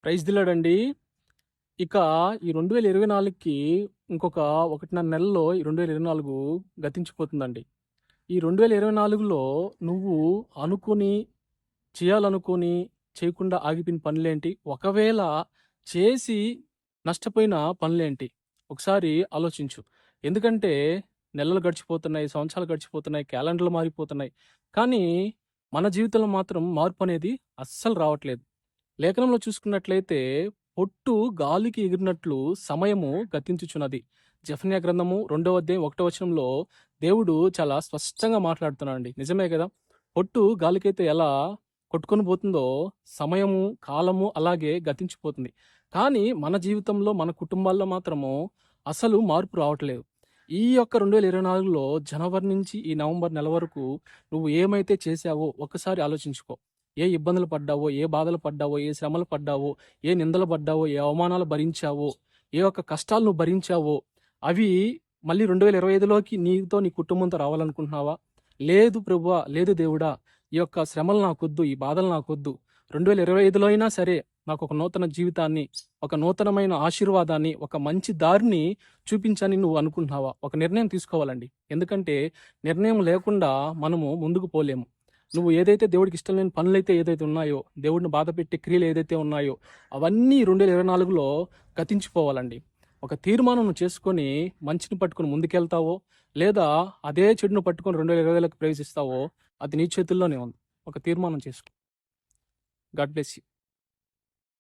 Praise దిలాడండి. ఇక ఈ 2024కి ఇంకొక 1.5 నెలలో ఈ 2024 గతించిపోతుందండి. ఈ 2024లో నువ్వు అనుకుని, చేయాలనుకోని, చేయకుండా ఆగిపోయిన పనులేంటి? ఒకవేళ చేసి నష్టపోయిన పనులేంటి? ఒకసారి ఆలోచించు. ఎందుకంటే నెలలు గడిచిపోతున్నాయి, సంవత్సరాలు గడిచిపోతున్నాయి, క్యాలెండర్‌లు మారిపోతున్నాయి. కానీ మన జీవితంలో మాత్రం మార్పనేది అస్సలు రావట్లేదు. లేఖనంలో చూసుకున్నట్లయితే పొట్టు గాలికి ఎగిరినట్లు సమయము గతించుచున్నది. జెఫన్యా గ్రంథము 2వ అధ్యాయం 1వ వచనంలో దేవుడు చాలా స్పష్టంగా మాట్లాడుతున్నాడండి. నిజమే కదా! పొట్టు గాలికైతే ఎలా కొట్టుకొని పోతుందో సమయము, కాలము అలాగే గతించిపోతుంది. కానీ మన జీవితంలో, మన కుటుంబాల్లో మాత్రము అసలు మార్పు రావట్లేదు. ఈ యొక్క 2024లో జనవరి నుంచి ఈ నవంబర్ నెల వరకు నువ్వు ఏమైతే చేశావో ఒక్కసారి ఆలోచించుకో. ఏ ఇబ్బందులు పడ్డావో, ఏ బాధలు పడ్డావో, ఏ శ్రమలు పడ్డావో, ఏ నిందలు పడ్డావో, ఏ అవమానాలు భరించావో, ఏ ఒక్క కష్టాలు నువ్వు భరించావో, అవి మళ్ళీ 2025లోకి నీతో నీ కుటుంబంతో రావాలనుకుంటున్నావా? లేదు ప్రభువా, లేదు దేవుడా, ఈ యొక్క శ్రమలు నాకొద్దు, ఈ బాధలు నాకొద్దు. 2025లో అయినా సరే నాకు ఒక నూతన జీవితాన్ని, ఒక నూతనమైన ఆశీర్వాదాన్ని, ఒక మంచి దారిని చూపించని నువ్వు అనుకుంటున్నావా? ఒక నిర్ణయం తీసుకోవాలండి. ఎందుకంటే నిర్ణయం లేకుండా మనము ముందుకు పోలేము. నువ్వు ఏదైతే దేవుడికి ఇష్టం లేని పనులైతే ఏదైతే ఉన్నాయో, దేవుడిని బాధపెట్టే క్రియలు ఏదైతే ఉన్నాయో, అవన్నీ 2024లో గతించిపోవాలండి. ఒక తీర్మానం నువ్వు చేసుకొని మంచిని పట్టుకొని ముందుకెళ్తావో, లేదా అదే చెడును పట్టుకొని 2025లోకి ప్రవేశిస్తావో, అది నీ చేతుల్లోనే ఉంది. ఒక తీర్మానం చేసుకో. God bless you.